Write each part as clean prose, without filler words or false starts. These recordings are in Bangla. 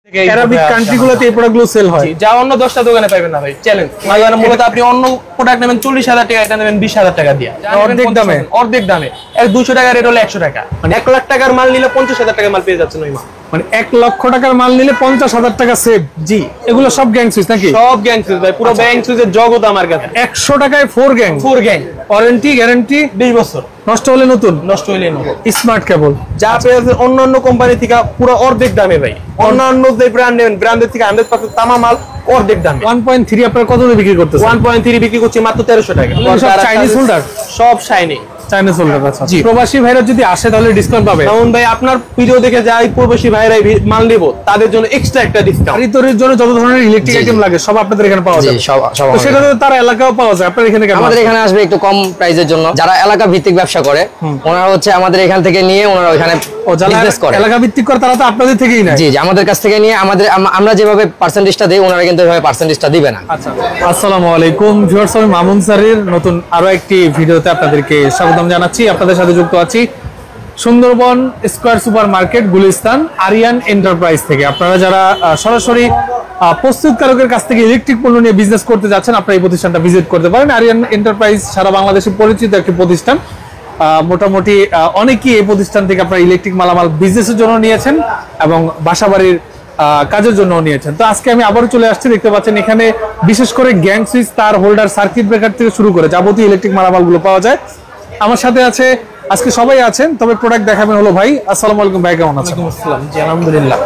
আরবিক কান্ট্রিগুলোতে এই প্রোডাক্টগুলো সেল হয়, যা অন্য 10টা দোকানে পাবেন না ভাই। চ্যালেঞ্জ মূলত আপনি অন্য প্রোডাক্ট নেবেন 40,000 টাকা, এটা নেবেন 20,000 টাকা দিয়ে, অর্ধেক দামে। 200 টাকা রেট হলে 100 টাকা, মানে 1 লাখ টাকার মাল নিলে 50,000 টাকার মাল পেয়ে যাচ্ছেন ওই মাল। মানে 1 লক্ষ টাকার মাল নিলে 50,000 টাকা সেভ। জি, এগুলো সব গ্যাং সুইচ নাকি? সব গ্যাং সুইচ ভাই, পুরো গ্যাং সুইচের জগৎ আমার কাছে। 100 টাকায় 4 গ্যাং। ওয়ারেন্টি গ্যারান্টি 20 বছর। নষ্ট হলে নতুন, নষ্ট হইলে নতুন। স্মার্ট কেবল যা পেয়েছে অন্য কোম্পানি থেকে পুরো অর্ধেক দামে ভাই। অন্যান্য যে ব্র্যান্ড নেবেন, ব্র্যান্ডের থেকে 100% তামা মাল অর্ধেক দামে। 1.3 আপনারা কত দিয়ে বিক্রি করতেছেন? 1.3 বিক্রি করছি মাত্র 1300 টাকা। চাইনিজ হোল্ডার, সব শাইনি চাইনিজ হোল্ডার। আচ্ছা, প্রবাসী ভাইরা যদি আসে তাহলে ডিসকাউন্ট পাবে? কারণ ভাই আপনার ভিডিও দেখে যাই প্রবাসী ভাইরা মাল নেব, তাদের জন্য এক্সট্রা একটা ডিসকাউন্ট। ঋতুর জন্য যত ধরনের ইলেকট্রিক আইটেম লাগে সব আপনাদের এখানে পাওয়া যায়। তো সেটা তো তার এলাকাও পাওয়া যায়, আপনাদের এখানে কেন? আমাদের এখানে আসবে একটু কম প্রাইসের জন্য। যারা এলাকা ভিত্তিক ব্যবসা করে ওনারা হচ্ছে আমাদের এখান থেকে নিয়ে ওনারা ওখানে বিজনেস করে। এলাকা ভিত্তিক করে তারা তো আপনাদের থেকেই নেয়। জি, আমাদের কাছ থেকে নিয়ে আমরা যেভাবে পার্সেন্টেজটা দেই ওনারা কিন্তু ওইভাবে পার্সেন্টেজটা দিবে না। আচ্ছা, আসসালামু আলাইকুম ভিউয়ার্স, আমি মামুন স্যারের নতুন আরো একটি ভিডিওতে আপনাদেরকে স্বাগতম জানাচ্ছি। আপনাদের সাথে যুক্ত আছি Sundarban square super market, Gulistan, Arian enterprise থেকে। আপনারা যারা সরাসরি প্রস্তুতকারকের কাছ থেকে ইলেকট্রিক পণ্য নিয়ে বিজনেস করতে যাচ্ছেন, আপনারা এই প্রতিষ্ঠানটা ভিজিট করতে পারেন। আরিয়ান এন্টারপ্রাইজ সারা বাংলাদেশে পরিচিত একটি প্রতিষ্ঠান। মোটামুটি অনেকেই এই প্রতিষ্ঠান থেকে আপনারা ইলেকট্রিক মালামাল বিজনেসের জন্য নিয়েছেন এবং বাসাবাড়ির কাজের জন্য নিয়েছেন। তো আজকে আমি আবারও চলে আসছি, দেখতে পাচ্ছেন এখানে বিশেষ করে গ্যাং সুইচ, তার হোল্ডার, সার্কিট ব্রেকার থেকে শুরু করে যাবতীয় ইলেকট্রিক মালামালগুলো পাওয়া যায়। আমার সাথে আছে আজকে সবাই আছেন, তবে প্রোডাক্ট দেখাবেন হলো ভাই। আসসালামু আলাইকুম ভাই, কেমন আছেন? আসসালাম। জি আলহামদুলিল্লাহ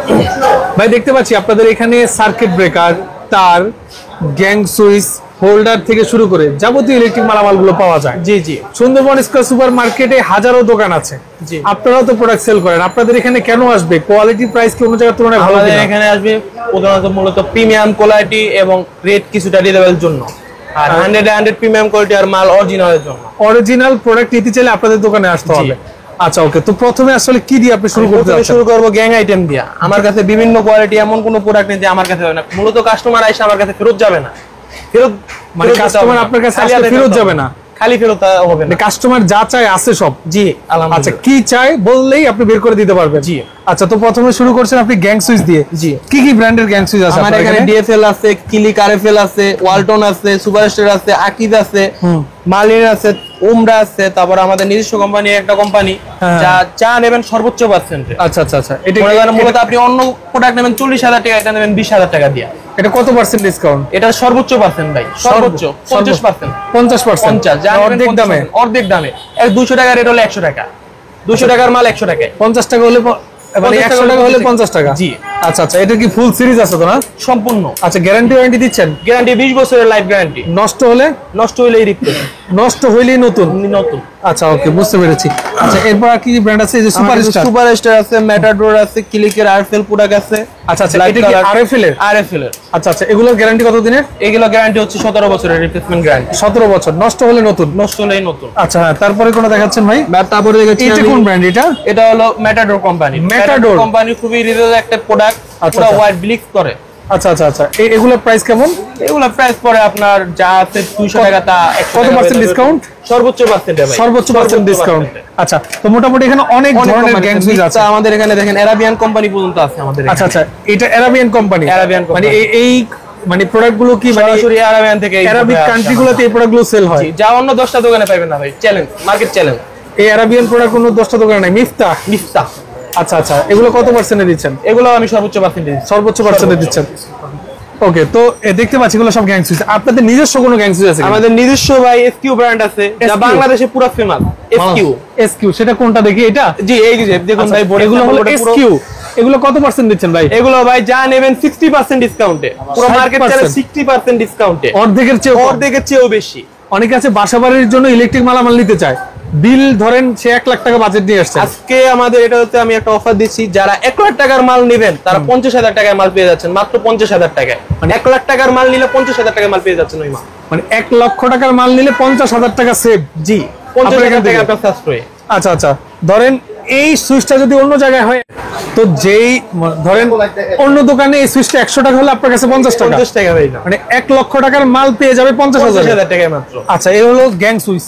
ভাই। দেখতে পাচ্ছি আপনাদের এখানে সার্কিট ব্রেকার, তার, গ্যাং সুইচ, হোল্ডার থেকে শুরু করে যাবতীয় ইলেকট্রিক মালামালগুলো পাওয়া যায়। জি জি, সুন্দরবন স্কয়ার সুপার মার্কেটে হাজারো দোকান আছে। জি, আপনারাও তো প্রোডাক্ট সেল করেন, আপনাদের এখানে কেন আসবে? কোয়ালিটি প্রাইস কি অন্য জায়গার তুলনায় ভালো? আমাদের এখানে আসবে প্রধানত মূলত প্রিমিয়াম কোয়ালিটি এবং রেট কিছুটা রিজনেবল জন্য, আর 100 প্রিমিয়াম কোয়ালিটি আর মাল অরিজিনালের জন্য। অরিজিনাল প্রোডাক্ট নিতে চাইলে আপনাদের দোকানে আসতে হবে। আচ্ছা, ওকে। তো প্রথমে আসলে কি দিয়ে আপনি শুরু করতে চাচ্ছেন? শুরু করব গ্যাং আইটেম দিয়ে। আমার কাছে বিভিন্ন কোয়ালিটি, এমন কোনো প্রোডাক্ট নেই যে আমার কাছে হবে না। মূলত কাস্টমার আইসা আমার কাছে ফেরত যাবে না। মানে কাস্টমার আপনার কাছে আসলে ফেরত যাবে না, খালি ফেরত হবে না। কাস্টমার যা চায় আছে সব। জি আলহামদুলিল্লাহ। আচ্ছা, কি চাই বললেই আপনি বের করে দিতে পারবেন? জি। আচ্ছা, তো প্রথমে শুরু করছেন আপনি গ্যাং সুইচ দিয়ে। জি। কি কি ব্র্যান্ডের গ্যাং সুইচ আছে? আমার এখানে ডিএফএল আছে, ক্লিক আরএফএল আছে, ওয়ালটন আছে, সুপারস্টার আছে, আকিজ আছে, মালিন আছে, উমরা আছে। তারপর আমাদের নিজস্ব কোম্পানি একটা কোম্পানি, যা চা নেবেন সর্বোচ্চ পার্সেন্টে। আচ্ছা আচ্ছা আচ্ছা, এটা মূলত আপনি অন্য প্রোডাক্ট নেবেন 40,000 টাকা, এটা নেবেন 20,000 টাকা দিয়ে। এটা কত পার্সেন্ট ডিসকাউন্ট? এটা সর্বোচ্চ পার্সেন্ট ভাই, সর্বোচ্চ 50%। 50%, অর্ধেক দামে। অর্ধেক দামে। 200 টাকা রেট হলে 100 টাকা, 200 টাকার মাল 100 টাকায়। 50 টাকা হলে, মানে 100 টাকা হলে 50 টাকা। জি। আচ্ছা আচ্ছা, এটা কি ফুল সিরিজ আছে তো না? সম্পূর্ণ। আচ্ছা, গ্যারান্টি ওয়ারেন্টি দিচ্ছেন? গ্যারান্টি 20 বছরের লাইফ গ্যারান্টি। নষ্ট হলেই রিপ্লেস, নষ্ট হইলেই নতুন। আচ্ছা, ওকে, বুঝতে পেরেছি। আচ্ছা, এরপর কি ব্র্যান্ড আছে? এই যে সুপারস্টার আছে, মেটাডোর আছে, ক্লিকের আরএফএল প্রোডাক্ট আছে। আচ্ছা আচ্ছা, এটা কি আরএফএল এর? আরএফএল এর। আচ্ছা আচ্ছা, এগুলোর গ্যারান্টি কত দিনের? এগুলো গ্যারান্টি হচ্ছে 17 বছরের রিপ্লেসমেন্ট গ্যারান্টি। 17 বছর, নষ্ট হলে নতুন। নষ্ট হলেই নতুন। আচ্ছা, হ্যাঁ। তারপরে কোন দেখাচ্ছেন ভাই? তারপরে দেখাচ্ছি এটা কোন ব্র্যান্ড? এটা হলো মেটাডোর কোম্পানি। মেটাডোর কোম্পানি খুবই রিজনেবল একটা প্রোডাক্ট, পুরো হোয়াইট ব্লিক্স করে। আচ্ছা আচ্ছা আচ্ছা, এগুলোর প্রাইস কেমন? এগুলোর প্রাইস পড়ে আপনার যা আছে 200 টাকা, তা কত পার্সেন্ট ডিসকাউন্ট? সর্বোচ্চ পার্সেন্টে ভাই, সর্বোচ্চ পার্সেন্ট ডিসকাউন্ট। আচ্ছা, তো মোটামুটি এখানে অনেক ধরনের গ্যাং সুইচ আছে। আমাদের এখানে দেখেন আরাবিয়ান কোম্পানি পর্যন্ত আছে আমাদের। আচ্ছা আচ্ছা, এটা আরাবিয়ান কোম্পানি। মানে এই মানে প্রোডাক্ট গুলো কি সরাসরি আরাবিয়ান থেকে, আরবিক কান্ট্রিগুলোতে এই প্রোডাক্ট গুলো সেল হয়, যা অন্য 10টা দোকানে পাবেন না ভাই। Challenge, market challenge. এই আরাবিয়ান প্রোডাক্ট কোনো 10টা দোকানে নাই। মিফতাহ। আচ্ছা আচ্ছা, এগুলো কত পার্সেন্টে দিচ্ছেন? এগুলো আমি সর্বোচ্চ পার্সেন্টে দিচ্ছেন। ওকে, তো দেখতে পাচ্ছি এগুলো সব গ্যাং সুইচ। আপনাদের নিজস্ব কোনো গ্যাং সুইচ আছে? আমাদের নিজস্ব ভাই এসকিউ ব্র্যান্ড আছে, যা বাংলাদেশে পুরো ফেমাস। এসকিউ, সেটা কোনটা দেখি? এটা? জি, এই যে দেখুন ভাই, এগুলো হলো এসকিউ। এগুলো কত পার্সেন্ট দিচ্ছেন ভাই? এগুলো ভাই যা নেবেন 60% ডিসকাউন্টে, পুরো মার্কেট চ্যালেঞ্জ 60% ডিসকাউন্টে, অর্ধেকের চেয়েও বেশি। অনেকে আছে বাসাবাড়ির জন্য ইলেকট্রিক মালামাল নিতে চায়, বিল ধরেন সে 1 লাখ টাকা বাজেট নিয়ে আসছে। আজকে আমাদের এটা হচ্ছে আমি একটা অফার দিচ্ছি, যারা 1 লাখ টাকার মাল নেবেন তারা 50,000 টাকায় মাল পেয়ে যাচ্ছেন, মাত্র 50,000 টাকায়। মানে 1 লাখ টাকার মাল নিলে 50,000 টাকায় মাল পেয়ে যাচ্ছেন ওই মাল। মানে 1 লক্ষ টাকার মাল নিলে 50,000 টাকা সেভ। জি, 50,000 টাকা আপনার সাশ্রয়। আচ্ছা আচ্ছা, ধরেন এই সুইচটা যদি অন্য জায়গায় হয়, তো যেই ধরেন অন্য দোকানে এই সুইচটা 100 টাকা হলে আপনার কাছে 50 টাকা ভাই, মানে 1 লক্ষ টাকার মাল পেয়ে যাবে 50,000 টাকায় মাত্র। আচ্ছা, এই হলো গ্যাং সুইচ।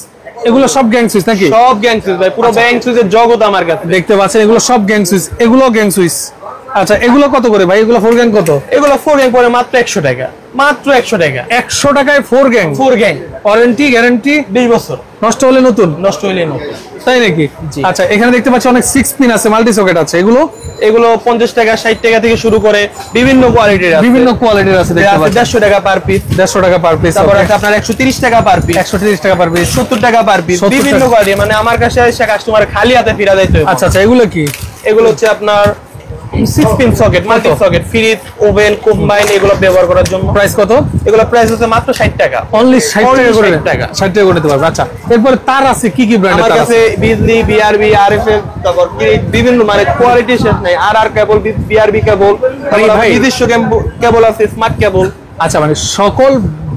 এগুলো সব গ্যাং সুইচ নাকি? সব গ্যাং সুইচ ভাই, পুরো গ্যাং সুইচের জগৎ আমার কাছে। দেখতে পাচ্ছেন এগুলো সব গ্যাং সুইচ, এগুলো গ্যাং সুইচ। আচ্ছা এগুলো কত করে ভাই? এগুলো 4 গ্যাং কত? এগুলো 4 গ্যাং পরে মাত্র 100 টাকা, মাত্র 100 টাকা। 100 টাকায় 4 গ্যাং? 4 গ্যাং, ওয়ারেন্টি গ্যারান্টি 20 বছর, নষ্ট হলে নতুন? নষ্ট হইলে নতুন। তাই নাকি? আচ্ছা এখানে দেখতে পাচ্ছি অনেক 6 পিন আছে, মাল্টি সকেট আছে। এগুলো 50 টাকা 60 টাকা থেকে শুরু করে বিভিন্ন কোয়ালিটির আছে, বিভিন্ন কোয়ালিটির আছে দেখতে পাচ্ছি। 150 টাকা পার পিস, 150 টাকা পার পিস। তারপর আছে আপনার 130 টাকা পার পিস, 130 টাকা পার পিস, 70 টাকা পার পিস, 70 বিভিন্ন টাকা। কোয়ালিটি। মানে আমার কাছে এসে কাস্টমার খালি হাতে ফিরা যাইতে হবে। আচ্ছা আচ্ছা এগুলো কি? এগুলো হচ্ছে আপনার 6 pin socket, multi socket, fridge, oven, combine এগুলো ব্যবহার করার জন্য। প্রাইস কত? এগুলো প্রাইস হচ্ছে মাত্র 60 টাকা, অনলি 60 টাকা করে। 60 টাকা 60 টাকা করে দিতে পারবে। আচ্ছা এরপরে তার আছে কি কি ব্র্যান্ডের আমার তার কাছে আছে? বিজলি, বিআরবি, আরএফএল, তারপর বিভিন্ন মানে কোয়ালিটি শেষ নাই। আর কেবল, বিআরবি কেবল, ভাই নিজস্ব কেবল আছে, স্মার্ট কেবল। আচ্ছা মানে সকল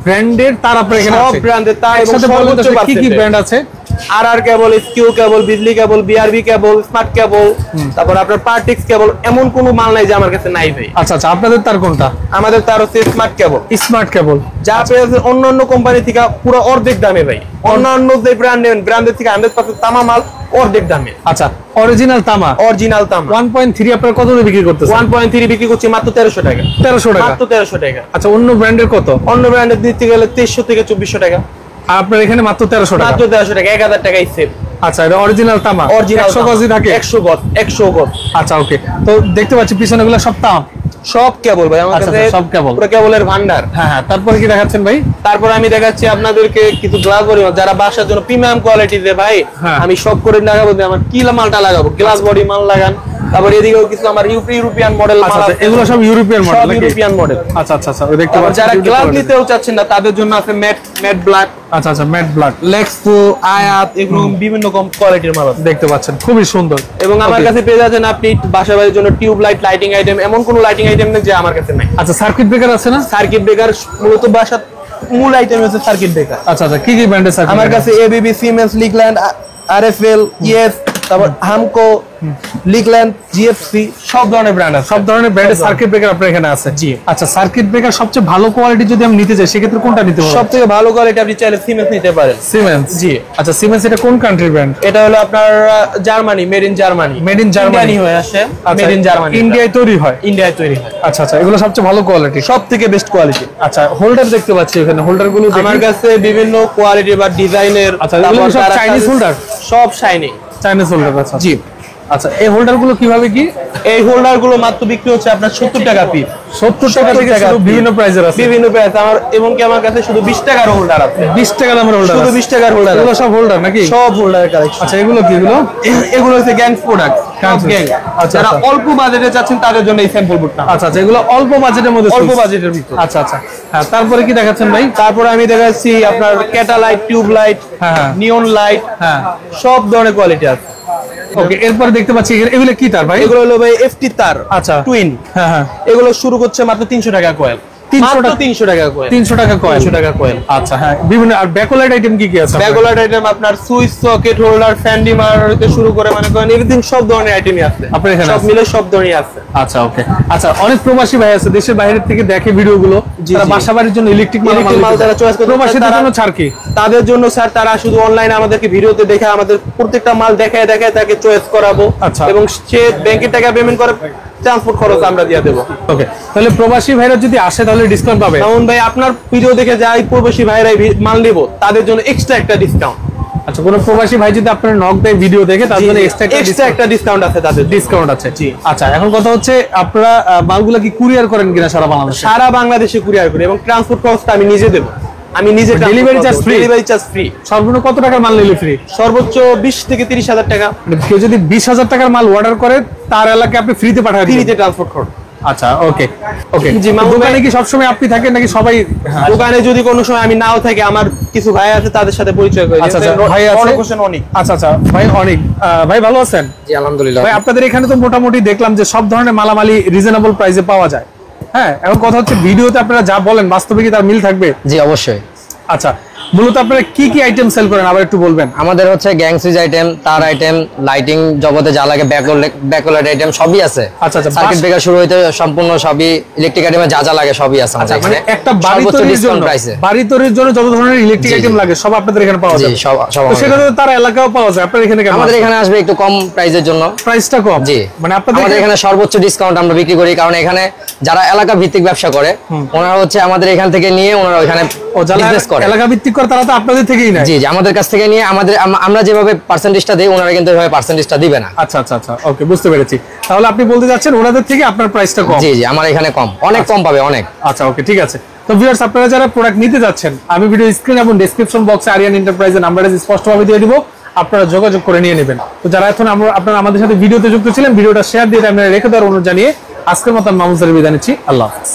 ব্র্যান্ডের তার আপনার এখানে সব আছে? ব্র্যান্ডের তার এবং একসাথে বলবেন তো সর্বোচ্চ কি কি percentage। ব্র্যান্ড আছে? আর কেবল, এসকিউ কেবল, বিজলি কেবল, বিআরবি কেবল, স্মার্ট কেবল, তারপর আপনার পার্টিক্স কেবল। এমন কোনো মাল নাই যে আমার কাছে নাই ভাই। আচ্ছা আচ্ছা আপনাদের তার কোনটা? আমাদের তার হচ্ছে স্মার্ট কেবল, স্মার্ট কেবল। যা পেয়েছে অন্যান্য কোম্পানি থেকে পুরো অর্ধেক দামে ভাই। অন্যান্য যে ব্র্যান্ড নেবেন, ব্র্যান্ডের থেকে 100% তামা মাল অর্ধেক দামে। আচ্ছা অরিজিনাল তামা, অরিজিনাল তামা 1.3 আপনারা কত দিয়ে বিক্রি করতেছেন? 1.3 বিক্রি করছি মাত্র 1300 টাকা। 1300 টাকা? মাত্র 1300 টাকা। আচ্ছা অন্য ব্র্যান্ডের কত? অন্য ব্র্যান্ডের দিতে গেলে 2300 থেকে 2400 টাকা। আর আপনার এখানে মাত্র 1300 টাকা? মাত্র 1300 টাকা, 1000 টাকাই সেভ। আচ্ছা এটা অরিজিনাল তামা, অরিজিনাল 100 গজই থাকে? 100 গজ, 100 গজ। আচ্ছা ওকে। তো দেখতে পাচ্ছি পিছনে গুলো সব তামা? সব কেবল ভাই আমার আচ্ছা, কাছে, সব কেবল। পুরো কেবলের ভান্ডার। হ্যাঁ হ্যাঁ তারপরে কি দেখাচ্ছেন ভাই? তারপর আমি দেখাচ্ছি আপনাদেরকে কিছু গ্লাস বডি, যারা বাসার জন্য প্রিমিয়াম কোয়ালিটি দে ভাই। হ্যাঁ। আমি সব করে লাগাবো, আমার কি মালটা লাগাবো, গ্লাস বডি মাল লাগান। তারপর এদিকেও কিছু আমার ইউরোপিয়ান মডেল মাল আচ্ছা আছে। এগুলো সব ইউরোপিয়ান সব মডেল? European model. আচ্ছা আচ্ছা আচ্ছা দেখতে তারপর পাচ্ছি যারা গ্লাস নিতেও চাচ্ছেন না তাদের জন্য আছে ম্যাট ব্ল্যাক, আচ্ছা আচ্ছা ম্যাট ব্ল্যাক, লেক্সপো, আয়াত, এগুলো বিভিন্ন কম কোয়ালিটির মাল আছে। দেখতে পাচ্ছেন খুবই সুন্দর। এবং আমার Okay. কাছে পেয়ে যাচ্ছেন আপনি বাসা বাড়ির জন্য টিউব লাইট, লাইটিং আইটেম, এমন কোন লাইটিং আইটেম নেই যে আমার কাছে নাই। আচ্ছা সার্কিট ব্রেকার আছে না? সার্কিট ব্রেকার মূলত বাসার মূল আইটেম হচ্ছে সার্কিট ব্রেকার। আচ্ছা আচ্ছা কি কি ব্র্যান্ডের সার্কিট? আমার কাছে এবিবি, সিমেন্স, লিগল্যান্ড, আরএফএল, ইএস, তারপর হামকো, লিগল্যান্ড, জিএফসি, সব ধরনের ব্র্যান্ড আছে। সব ধরনের ব্র্যান্ডের সার্কিট ব্রেকার আপনার এখানে আছে? জি। আচ্ছা সার্কিট ব্রেকার সবচেয়ে ভালো কোয়ালিটি যদি আমি নিতে চাই সেক্ষেত্রে কোনটা নিতে হবে? সবথেকে ভালো কোয়ালিটি আপনি চাইলে সিমেন্স নিতে পারেন। সিমেন্স? জি। আচ্ছা সিমেন্স এটা কোন কান্ট্রির ব্র্যান্ড? এটা হলো আপনার Germany, made in Germany. Made in Germany ইন্ডিয়ানই হয়ে আসে, মেড ইন জার্মানি, ইন্ডিয়ায় তৈরি হয়? ইন্ডিয়ায় তৈরি হয়। আচ্ছা আচ্ছা এগুলো সবচেয়ে ভালো কোয়ালিটি, সব থেকে বেস্ট কোয়ালিটি। আচ্ছা হোল্ডার দেখতে পাচ্ছি এখানে, হোল্ডার গুলো আমার কাছে বিভিন্ন কোয়ালিটি বা ডিজাইনের। আচ্ছা, এগুলো সব চাইনিজ হোল্ডার? সব শাইনিং চাইনিজ হোল্ডার? আচ্ছা জি। আচ্ছা এই হোল্ডার গুলো কিভাবে কি? এই হোল্ডার গুলো মাত্র বিক্রি হচ্ছে আপনার 70 টাকা পিস। 70 টাকা থেকে শুরু, বিভিন্ন প্রাইজের আছে? বিভিন্ন প্রাইস। আমার এবং কি আমার কাছে শুধু 20 টাকার হোল্ডার আছে। 20 টাকা দামের হোল্ডার? শুধু 20 টাকার হোল্ডার। এগুলো সব হোল্ডার নাকি? সব হোল্ডারের কালেকশন। আচ্ছা এগুলো কি? এগুলো এগুলো হচ্ছে গ্যাং প্রোডাক্ট, Gangs গ্যাং। আচ্ছা, যারা আচ্ছা। অল্প বাজেটে চাচ্ছেন তাদের জন্য এই স্যাম্পল বুটটা। আচ্ছা আচ্ছা এগুলো অল্প বাজেটের মধ্যে? অল্প সুইচ? বাজেটের ভিতর। আচ্ছা আচ্ছা হ্যাঁ তারপরে কি দেখাচ্ছেন ভাই? তারপরে আমি দেখাচ্ছি আপনার ক্যাটালাইট, টিউব লাইট, হ্যাঁ, হ্যাঁ। নিয়ন লাইট, হ্যাঁ সব ধরনের কোয়ালিটি আছে। ওকে এরপরে দেখতে পাচ্ছি এগুলো কি তার ভাই? এগুলো হলো ভাই এফটি তার, আচ্ছা টুইন। হ্যাঁ হ্যাঁ এগুলো শুরু করছে মাত্র 300 টাকা কয়েল। 300 টাকা? 300 টাকা কয়েল। 300 টাকা কয়েল? 300 টাকা কয়েল। আচ্ছা হ্যাঁ বিভিন্ন। আর ব্যাকলাইট আইটেম কি কি আছে? ব্যাকলাইট আইটেম আপনার switch, socket, holder, fan dimmer থেকে শুরু করে মানে করেন এভরিথিং, সব ধরনের আইটেমই আছে আপনার এখানে সব আছে? মিলে সব ধরনের আছে। আচ্ছা ওকে। আচ্ছা অনেক প্রবাসী ভাই আছে দেশের বাইরে থেকে দেখে ভিডিওগুলো, জি, তারা জি। বাসা বাড়ির জন্য ইলেকট্রিক মাল যারা চয়েস করতে প্রবাসীদের তারা- জন্য ছাড় কি? তাদের জন্য স্যার তারা শুধু অনলাইনে আমাদেরকে ভিডিওতে দেখে আমাদের প্রত্যেকটা মাল দেখায় দেখায় তাকে চয়েস করাবো। আচ্ছা। এবং সে ব্যাংকের টাকা পেমেন্ট করে, ট্রান্সপোর্ট খরচ আমরা দিয়ে দেবো। ওকে তাহলে প্রবাসী ভাইরা যদি আসে তাহলে ডিসকাউন্ট পাবে? যেমন ভাই আপনার ভিডিও দেখে যাই প্রবাসী ভাইরাই মাল নিব তাদের জন্য এক্সট্রা একটা ডিসকাউন্ট। আচ্ছা কোন প্রবাসী ভাই যদি আপনার নক দেয় ভিডিও দেখে তার জন্য এক্সট্রা একটা ডিসকাউন্ট আছে তাদের জন্য। ডিসকাউন্ট আছে? জি। আচ্ছা এখন কথা হচ্ছে আপনারা মালগুলো কি কুরিয়ার করেন কিনা সারা বাংলাদেশে? সারা বাংলাদেশে কুরিয়ার করি এবং ট্রান্সপোর্ট খরচটা আমি নিজে দেবো। আমি নিজে Delivery charge free? Delivery charge free. সর্বনিম্ন কত টাকার মাল নিলে ফ্রি? সর্বোচ্চ 20 থেকে 30 হাজার টাকা কেউ যদি 20,000 টাকার মাল অর্ডার করে তার এলাকায় আপনি ফ্রিতে পাঠাবেন? ফ্রিতে ট্রান্সপোর্ট খরচ। আচ্ছা ওকে ওকে। জি, মামুন দোকানে ভাই- কি সবসময় আপনি থাকেন নাকি সবাই? হ্যাঁ। দোকানে যদি কোনো সময় আমি নাও থাকি আমার কিছু ভাই আছে তাদের সাথে পরিচয় করি। আচ্ছা আচ্ছা ভাই আছে? অনেক হোসেন অনেক। আচ্ছা আচ্ছা ভাই অনেক। ভাই ভালো আছেন? জি আলহামদুলিল্লাহ। ভাই আপনাদের এখানে তো মোটামুটি দেখলাম যে সব ধরনের মালামালি রিজনেবল প্রাইসে পাওয়া যায়। হ্যাঁ এখন কথা হচ্ছে ভিডিওতে আপনারা যা বলেন বাস্তবে কি তার মিল থাকবে? জি অবশ্যই। আচ্ছা মূলত আপনারা কি কি আইটেম সেল করেন আবার একটু বলবেন? আমাদের হচ্ছে গ্যাং সুইচ আইটেম, তার আইটেম, লাইটিং জগতে যা লাগে, ব্যাকলাইট আইটেম সবই আছে। আচ্ছা আচ্ছা, সার্কিট ব্রেকার শুরু হইতে সম্পূর্ণ সবই, ইলেকট্রিক আইটেমে যা যা লাগে সবই আছে আমাদের মানে এখানে। একটা বাড়ি তৈরির জন্য যত ধরনের ইলেকট্রিক আইটেম লাগে সব আপনাদের এখানে পাওয়া যায়। তো সেটা তো তার এলাকাও পাওয়া যায়, আপনাদের এখানে কেন? আমাদের এখানে আসবে একটু কম প্রাইসের জন্য। প্রাইসটা কম? জি, মানে আপনাদের আমাদের এখানে সর্বোচ্চ ডিসকাউন্ট আমরা বিক্রি করি, কারণ এখানে যারা এলাকা ভিত্তিক ব্যবসা করে ওনারা হচ্ছে আমাদের এখান থেকে নিয়ে ওনারা ওখানে বিজনেস করে। এলাকা ভিত্তিক করে তারা তো আপনাদের থেকেই নেয়। জি জি, আমাদের কাছ থেকে নিয়ে আমরা যেভাবে পার্সেন্টেজটা দেই ওনারা কিন্তু ওইভাবে পার্সেন্টেজটা দিবে না। আচ্ছা আচ্ছা আচ্ছা, ওকে, বুঝতে পেরেছি। তাহলে আপনি বলতে যাচ্ছেন ওনাদের থেকে আপনার প্রাইসটা কম? জি জি, আমার এখানে কম, অনেক কম পাবে, অনেক। আচ্ছা, ওকে, ঠিক আছে। তো ভিউয়ার্স, আপনারা যারা প্রোডাক্ট নিতে যাচ্ছেন, আমি ভিডিও স্ক্রিন এবং ডেসক্রিপশন বক্সে আরিয়ান এন্টারপ্রাইজের নাম্বারটা স্পষ্টভাবে দিয়ে দিব, আপনারা যোগাযোগ করে নিয়ে নেবেন। তো যারা এখন আপনারা আমাদের সাথে ভিডিওতে যুক্ত ছিলেন, ভিডিওটা শেয়ার দিয়ে আপনারা রেখে দেওয়ার অনুরোধ জানিয়ে আজকের মতো মামুন স্যারের বিদায় নিচ্ছি। আল্লাহ হাফেজ।